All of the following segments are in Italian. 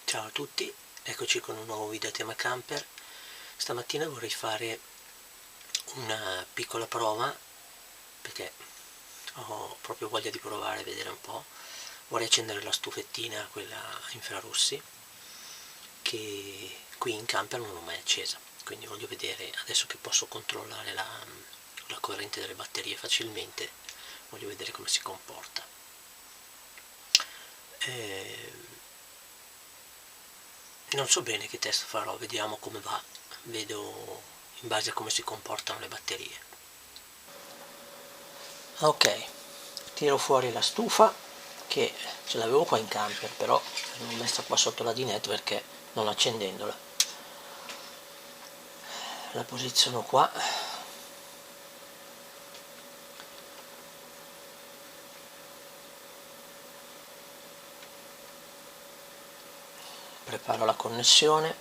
Ciao a tutti, eccoci con un nuovo video a tema camper. Stamattina vorrei fare una piccola prova perché ho proprio voglia di provare, vedere un po'. Vorrei accendere la stufettina, quella a infrarossi, che qui in camper non l'ho mai accesa, quindi voglio vedere, adesso che posso controllare la corrente delle batterie facilmente, voglio vedere come si comporta. Non so bene che test farò, vediamo come va, vedo in base a come si comportano le batterie. Ok, tiro fuori la stufa, che ce l'avevo qua in camper, però l'ho messa qua sotto la dinette perché non accendendola. La posiziono qua. Preparo la connessione.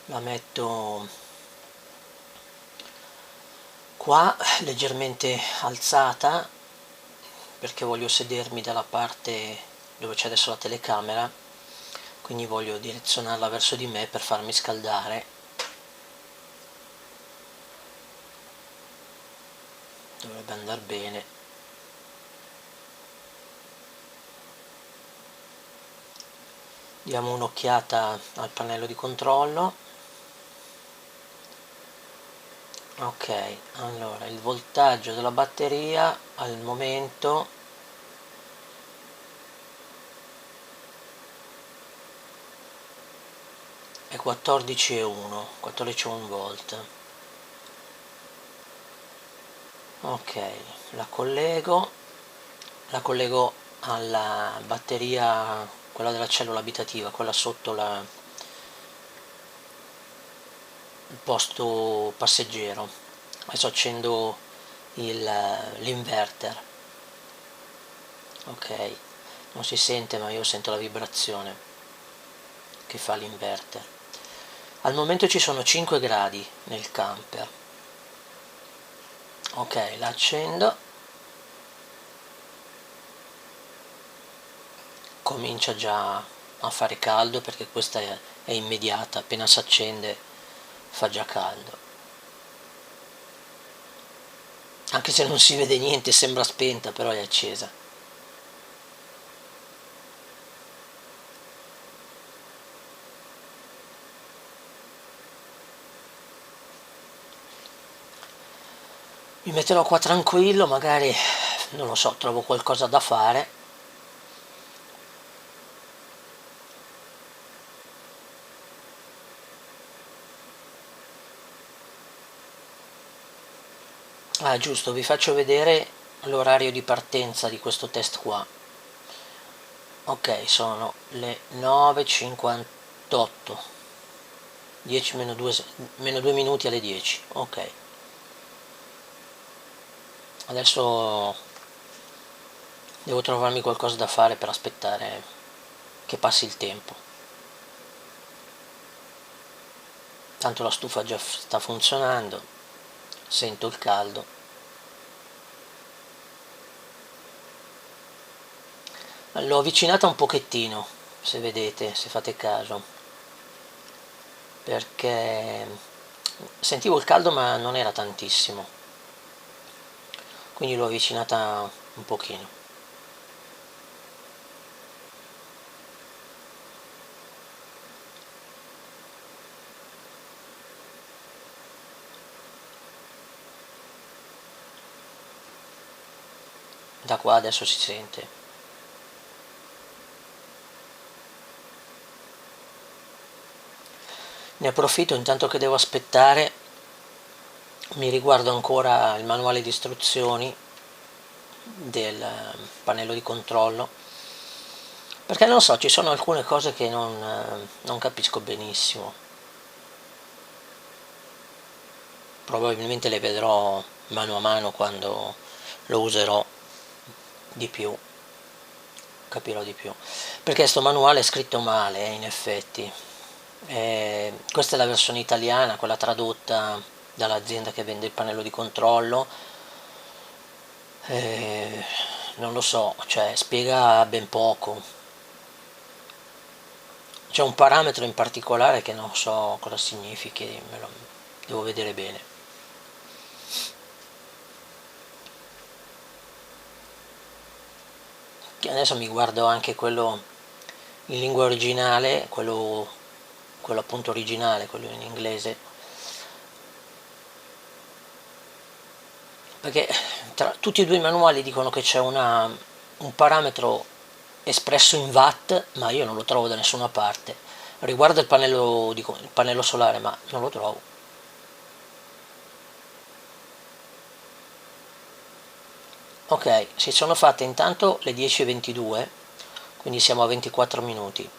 La metto qua leggermente alzata perché voglio sedermi dalla parte dove c'è adesso la telecamera, quindi voglio direzionarla verso di me per farmi scaldare. Dovrebbe andare bene. Diamo un'occhiata al pannello di controllo. Ok, allora il voltaggio della batteria al momento è 14,1, 14,1 volt. Ok, la collego alla batteria, quella della cellula abitativa, quella sotto il posto passeggero. Adesso accendo l'inverter. Ok, non si sente ma io sento la vibrazione che fa l'inverter. Al momento ci sono 5 gradi nel camper. Ok, la accendo. Comincia già a fare caldo perché questa è immediata, appena si accende fa già caldo. Anche se non si vede niente, sembra spenta, però è accesa. Mi metterò qua tranquillo, magari, non lo so, trovo qualcosa da fare. Ah, giusto, vi faccio vedere l'orario di partenza di questo test qua. Ok, sono le 9:58, 10 meno 2 minuti alle 10. Ok, adesso devo trovarmi qualcosa da fare per aspettare che passi il tempo. Tanto la stufa già sta funzionando, sento il caldo. L'ho avvicinata un pochettino, se vedete, se fate caso, perché sentivo il caldo ma non era tantissimo, quindi l'ho avvicinata un pochino. Da qua adesso si sente. Ne approfitto intanto che devo aspettare, mi riguardo ancora il manuale di istruzioni del pannello di controllo, perché non so, ci sono alcune cose che non capisco benissimo. Probabilmente le vedrò mano a mano quando lo userò di più. capirò di più, perché sto manuale è scritto male, in effetti. Questa è la versione italiana, quella tradotta dall'azienda che vende il pannello di controllo. Eh, Non lo so, cioè spiega ben poco. C'è un parametro in particolare che non so cosa significhi, devo vedere bene. Che adesso mi guardo anche quello in lingua originale, quello appunto originale, quello in inglese, perché tutti e due i manuali dicono che c'è un parametro espresso in watt, ma io non lo trovo da nessuna parte. Riguarda il pannello solare, ma non lo trovo. Ok, si sono fatte intanto le 10:22, quindi siamo a 24 minuti.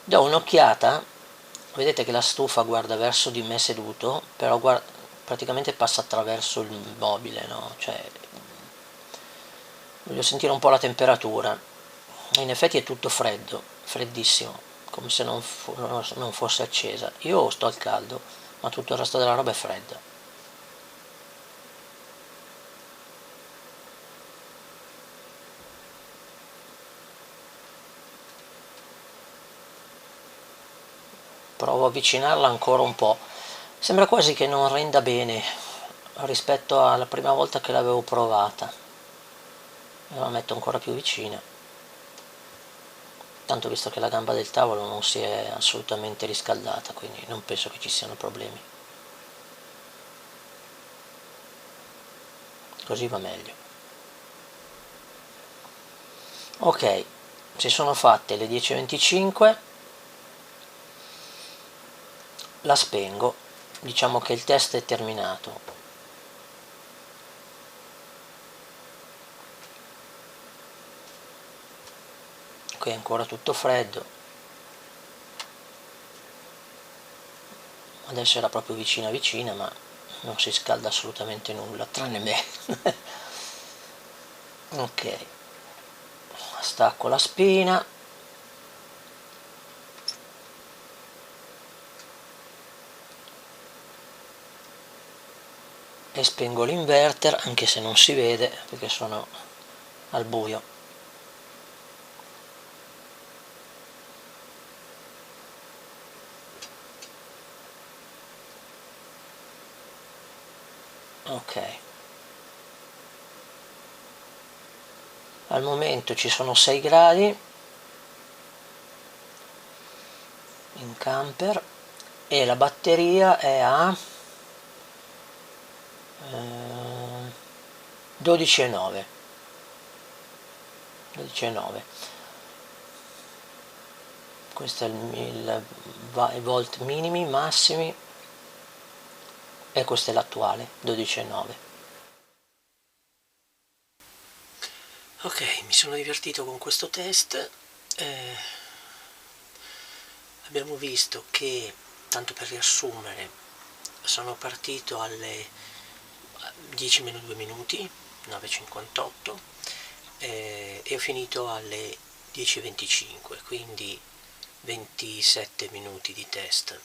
Do un'occhiata, vedete che la stufa guarda verso di me seduto, però praticamente passa attraverso il mobile, no? Cioè, voglio sentire un po' la temperatura. In effetti è tutto freddo, freddissimo, come se non fosse accesa. Io sto al caldo, ma tutto il resto della roba è fredda. Provo a avvicinarla ancora un po'. Sembra quasi che non renda bene rispetto alla prima volta che l'avevo provata. La metto ancora più vicina. Tanto visto che la gamba del tavolo non si è assolutamente riscaldata, quindi non penso che ci siano problemi. Così va meglio. Ok, si sono fatte le 10:25, la spengo, diciamo che il test è terminato. Qui è ancora tutto freddo, adesso era proprio vicina vicina, ma non si scalda assolutamente nulla, tranne me. Ok, stacco la spina. E spengo l'inverter, anche se non si vede perché sono al buio. Ok, al momento ci sono 6 gradi in camper e la batteria è a 12,9. 12,9. Questo è i volt minimi, massimi, e questo è l'attuale, 12,9. Ok, mi sono divertito con questo test. Eh, Abbiamo visto che, tanto per riassumere, sono partito alle 10 meno 2 minuti, 9:58, e ho finito alle 10:25, quindi 27 minuti di test.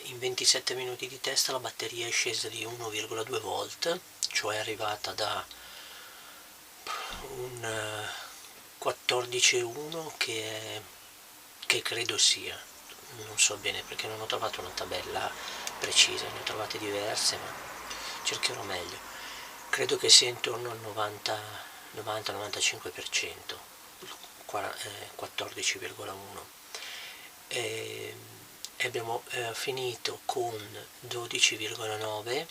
In 27 minuti di test la batteria è scesa di 1,2 volt, cioè è arrivata da un 14,1 che credo sia, non so bene perché non ho trovato una tabella precisa, ne ho trovate diverse, ma cercherò meglio. Credo che sia intorno al 90-95%, 14,1. E abbiamo finito con 12,9,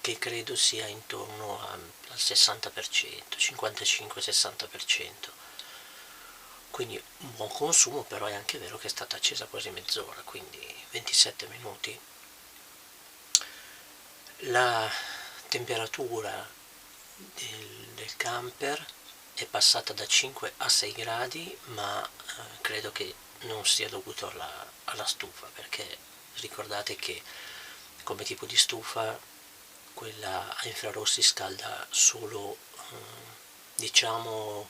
che credo sia intorno al 60%, 55-60%. Quindi un buon consumo, però è anche vero che è stata accesa quasi mezz'ora, quindi 27 minuti. La temperatura del camper è passata da 5 a 6 gradi, ma credo che non sia dovuto alla stufa, perché ricordate che come tipo di stufa quella a infrarossi scalda solo diciamo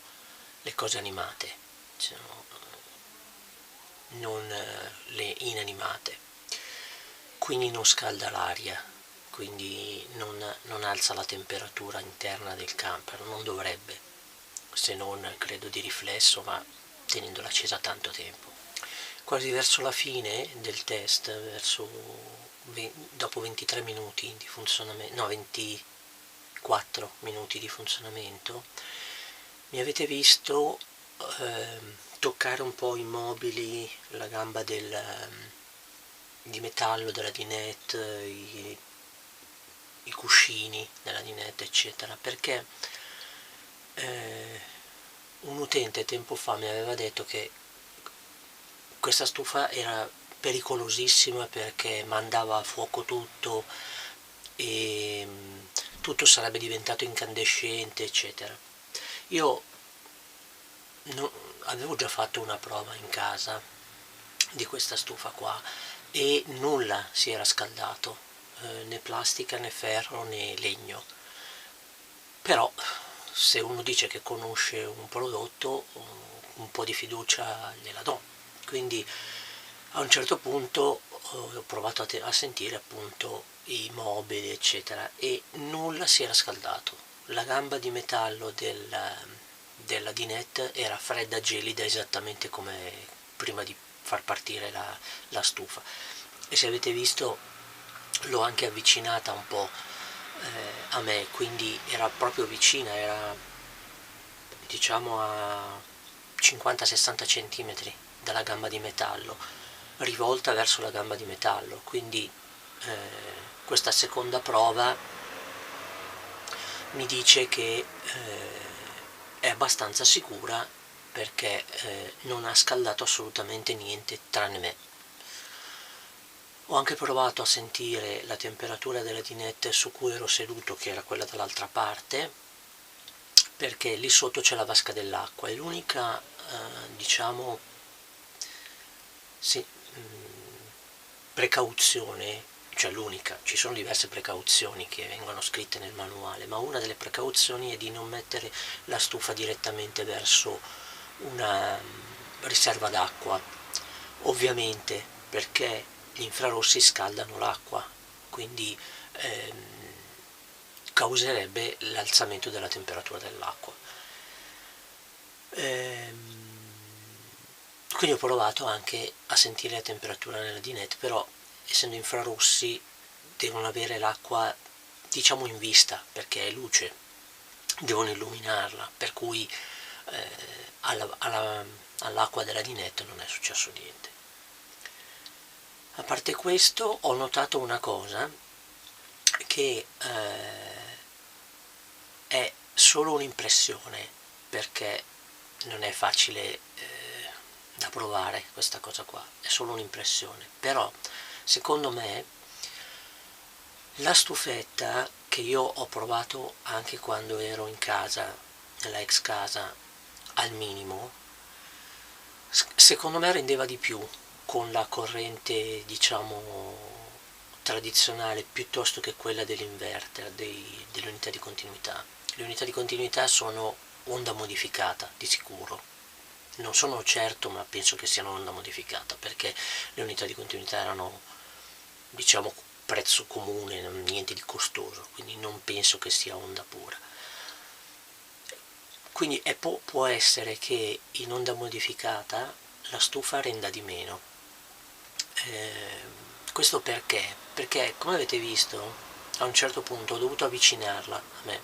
le cose animate, cioè, non le inanimate, quindi non scalda l'aria, quindi non alza la temperatura interna del camper, non dovrebbe, se non credo di riflesso, ma tenendola accesa tanto tempo. Quasi verso la fine del test, dopo 23 minuti di funzionamento, no 24 minuti di funzionamento, mi avete visto toccare un po' i mobili, la gamba di metallo della dinette, i cuscini della dinette, eccetera, perché un utente tempo fa mi aveva detto che questa stufa era pericolosissima perché mandava a fuoco tutto e tutto sarebbe diventato incandescente, eccetera. Io avevo già fatto una prova in casa di questa stufa qua e nulla si era scaldato, né plastica né ferro né legno. Però se uno dice che conosce un prodotto, un po' di fiducia gliela do. Quindi a un certo punto ho provato a sentire appunto i mobili eccetera e nulla si era scaldato. La gamba di metallo della dinette era fredda, gelida, esattamente come prima di far partire la stufa. E se avete visto l'ho anche avvicinata un po' a me, quindi era proprio vicina, era diciamo a 50-60 cm dalla gamba di metallo, rivolta verso la gamba di metallo, quindi questa seconda prova mi dice che è abbastanza sicura perché non ha scaldato assolutamente niente tranne me. Ho anche provato a sentire la temperatura della dinette su cui ero seduto, che era quella dall'altra parte, perché lì sotto c'è la vasca dell'acqua e l'unica, diciamo, sì, precauzione, cioè l'unica, ci sono diverse precauzioni che vengono scritte nel manuale, ma una delle precauzioni è di non mettere la stufa direttamente verso una riserva d'acqua, ovviamente perché gli infrarossi scaldano l'acqua, quindi causerebbe l'alzamento della temperatura dell'acqua. Quindi ho provato anche a sentire la temperatura nella dinette, però essendo infrarossi devono avere l'acqua diciamo in vista perché è luce, devono illuminarla, per cui all'acqua della dinette non è successo niente. A parte questo ho notato una cosa che è solo un'impressione perché non è facile da provare questa cosa qua, è solo un'impressione, però secondo me la stufetta che io ho provato anche quando ero in casa, nella ex casa, al minimo, secondo me rendeva di più con la corrente diciamo tradizionale piuttosto che quella dell'inverter, delle unità di continuità. Le unità di continuità sono onda modificata di sicuro, non sono certo ma penso che siano onda modificata perché le unità di continuità erano diciamo prezzo comune, niente di costoso, quindi non penso che sia onda pura. Quindi può essere che in onda modificata la stufa renda di meno. Questo perché? Perché come avete visto a un certo punto ho dovuto avvicinarla a me,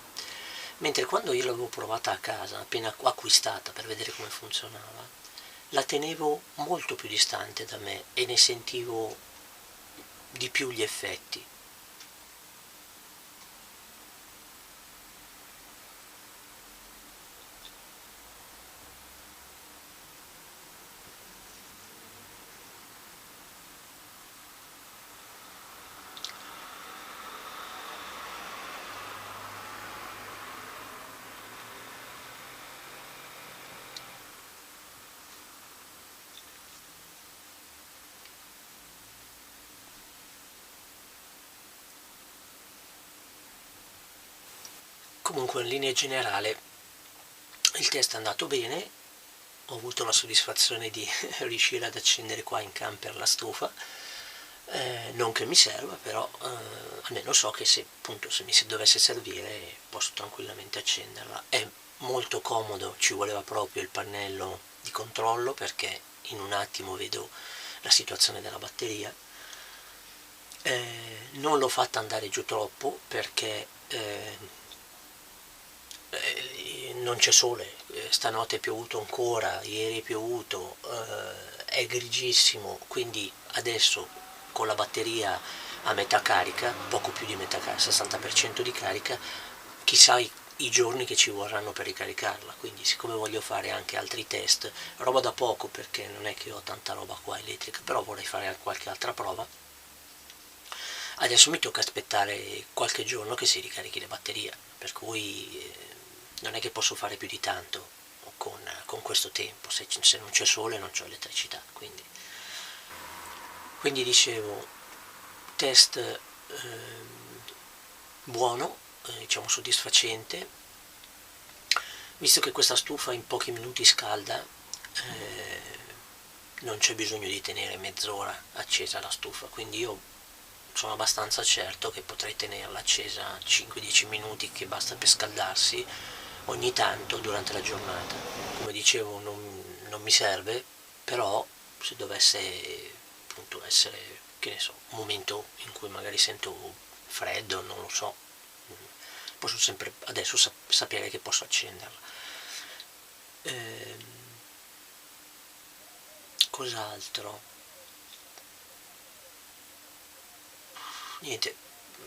mentre quando io l'avevo provata a casa, appena acquistata per vedere come funzionava, la tenevo molto più distante da me e ne sentivo di più gli effetti. Comunque in linea generale Il test è andato bene, ho avuto la soddisfazione di riuscire ad accendere qua in camper la stufa, non che mi serva, però almeno so che se appunto se mi dovesse servire posso tranquillamente accenderla. È molto comodo, ci voleva proprio il pannello di controllo perché in un attimo vedo la situazione della batteria. Non l'ho fatta andare giù troppo perché non c'è sole, stanotte è piovuto ancora, ieri è piovuto, è grigissimo, quindi adesso con la batteria a metà carica, poco più di metà carica, 60% di carica, chissà i giorni che ci vorranno per ricaricarla, quindi siccome voglio fare anche altri test, roba da poco perché non è che ho tanta roba qua elettrica, però vorrei fare qualche altra prova, adesso mi tocca aspettare qualche giorno che si ricarichi la batteria, per cui non è che posso fare più di tanto con questo tempo, se non c'è sole non c'è elettricità, quindi dicevo, test buono, diciamo soddisfacente, visto che questa stufa in pochi minuti scalda, non c'è bisogno di tenere mezz'ora accesa la stufa, quindi io sono abbastanza certo che potrei tenerla accesa 5-10 minuti, che basta per scaldarsi ogni tanto durante la giornata. Come dicevo non mi serve, però se dovesse appunto essere, che ne so, un momento in cui magari sento freddo, non lo so, posso sempre adesso sapere che posso accenderla. Cos'altro? Niente,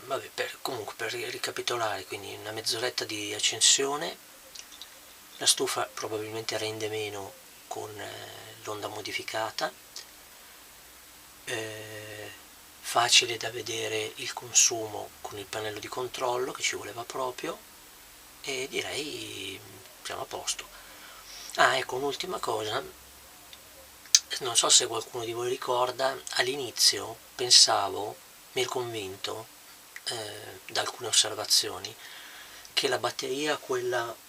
vabbè, comunque per ricapitolare, quindi una mezz'oretta di accensione, la stufa probabilmente rende meno con l'onda modificata, facile da vedere il consumo con il pannello di controllo che ci voleva proprio, e direi siamo a posto. Ah, ecco, un'ultima cosa, non so se qualcuno di voi ricorda, all'inizio pensavo, mi ero convinto da alcune osservazioni, che la batteria, quella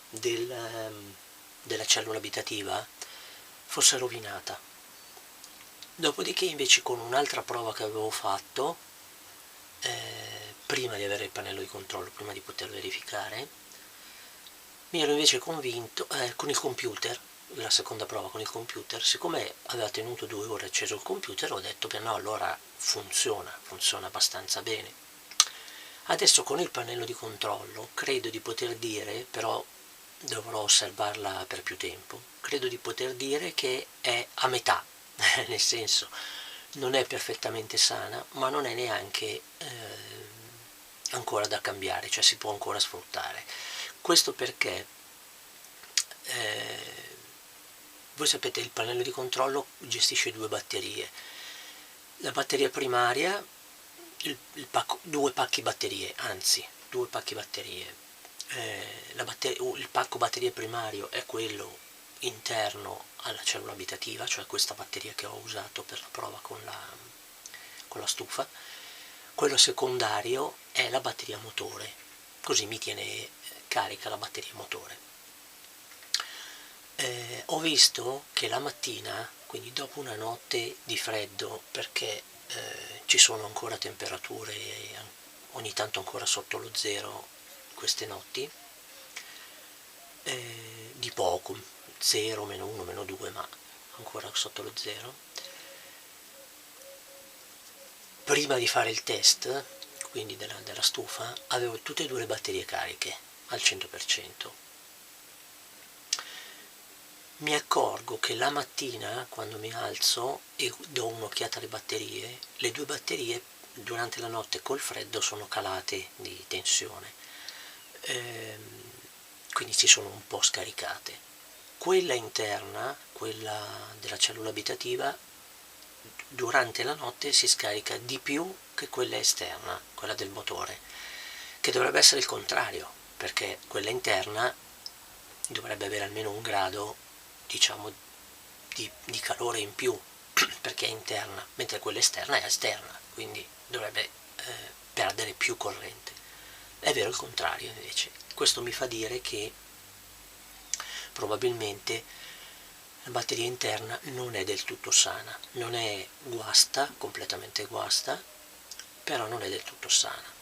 della cellula abitativa, fosse rovinata. Dopodiché invece con un'altra prova che avevo fatto, prima di avere il pannello di controllo, prima di poter verificare, mi ero invece convinto, con il computer, la seconda prova con il computer, siccome aveva tenuto 2 ore acceso il computer, ho detto che no, allora funziona abbastanza bene. Adesso con il pannello di controllo credo di poter dire, però dovrò osservarla per più tempo, credo di poter dire che è a metà, nel senso non è perfettamente sana, ma non è neanche ancora da cambiare, cioè si può ancora sfruttare. Questo perché voi sapete, il pannello di controllo gestisce 2 batterie. La batteria primaria, due pacchi batterie, il pacco batterie primario è quello interno alla cellula abitativa, cioè questa batteria che ho usato per la prova con la stufa. Quello secondario è la batteria motore, così mi tiene carica la batteria motore. Ho visto che la mattina, quindi dopo una notte di freddo, perché ci sono ancora temperature ogni tanto ancora sotto lo zero queste notti, di poco, 0, meno 1, meno 2, ma ancora sotto lo zero, prima di fare il test, quindi della stufa, avevo tutte e 2 le batterie cariche al 100%. Mi accorgo che la mattina, quando mi alzo e do un'occhiata alle batterie, le 2 batterie durante la notte col freddo sono calate di tensione, quindi si sono un po' scaricate. Quella interna, quella della cellula abitativa, durante la notte si scarica di più che quella esterna, quella del motore, che dovrebbe essere il contrario, perché quella interna dovrebbe avere almeno 1 grado, diciamo, di calore in più, perché è interna, mentre quella esterna è esterna, quindi dovrebbe perdere più corrente. È vero il contrario invece. Questo mi fa dire che probabilmente la batteria interna non è del tutto sana, non è guasta, completamente guasta, però non è del tutto sana.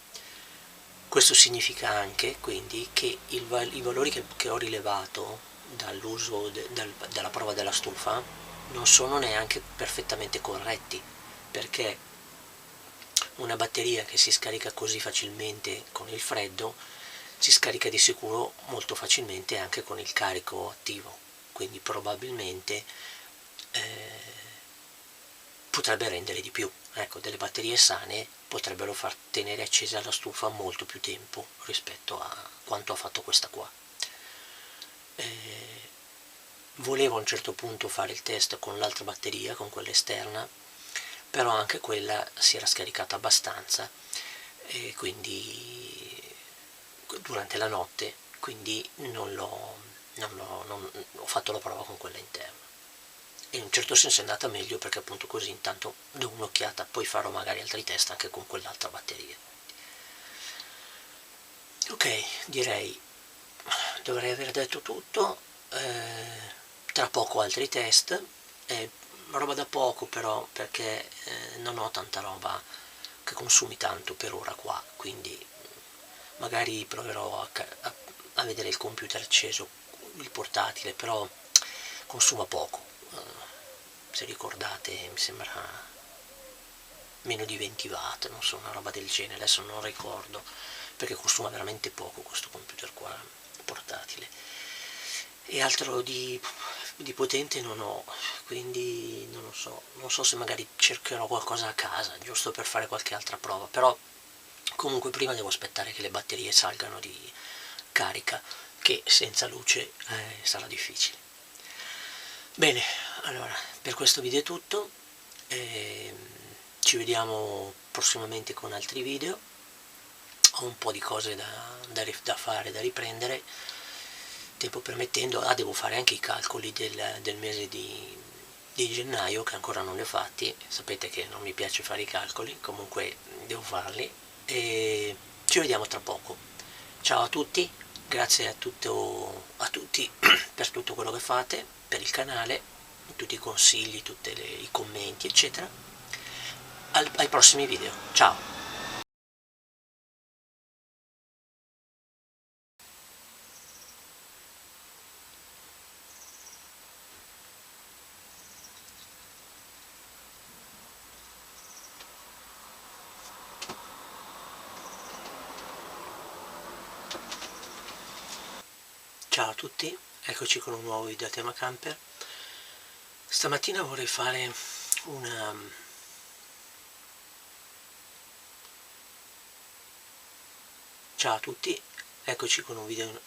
Questo significa anche quindi che i valori che ho rilevato dall'uso dalla prova della stufa non sono neanche perfettamente corretti, perché una batteria che si scarica così facilmente con il freddo si scarica di sicuro molto facilmente anche con il carico attivo, quindi probabilmente potrebbe rendere di più. Ecco, delle batterie sane potrebbero far tenere accesa la stufa molto più tempo rispetto a quanto ha fatto questa qua. Volevo a un certo punto fare il test con l'altra batteria, con quella esterna, però anche quella si era scaricata abbastanza e quindi durante la notte, quindi ho fatto la prova con quella interna. E in un certo senso è andata meglio perché appunto così intanto do un'occhiata, poi farò magari altri test anche con quell'altra batteria. Ok, direi dovrei aver detto tutto, tra poco altri test, roba da poco però perché non ho tanta roba che consumi tanto per ora qua, quindi magari proverò a vedere il computer acceso, il portatile, però consuma poco. Se ricordate mi sembra meno di 20 watt, non so, una roba del genere, adesso non ricordo, perché consuma veramente poco questo computer qua portatile. E altro di potente non ho, quindi non so se magari cercherò qualcosa a casa, giusto per fare qualche altra prova, però comunque prima devo aspettare che le batterie salgano di carica, che senza luce sarà difficile. Bene, allora, per questo video è tutto, ci vediamo prossimamente con altri video, ho un po' di cose da fare, da riprendere, tempo permettendo. Devo fare anche i calcoli del mese di gennaio, che ancora non li ho fatti, sapete che non mi piace fare i calcoli, comunque devo farli, e ci vediamo tra poco. Ciao a tutti, grazie a tutti per tutto quello che fate, per il canale, tutti i consigli, i commenti, eccetera. Ai prossimi video, ciao! Ciao a tutti, eccoci con un nuovo video a tema camper. Stamattina vorrei fare una... Ciao a tutti, eccoci con un video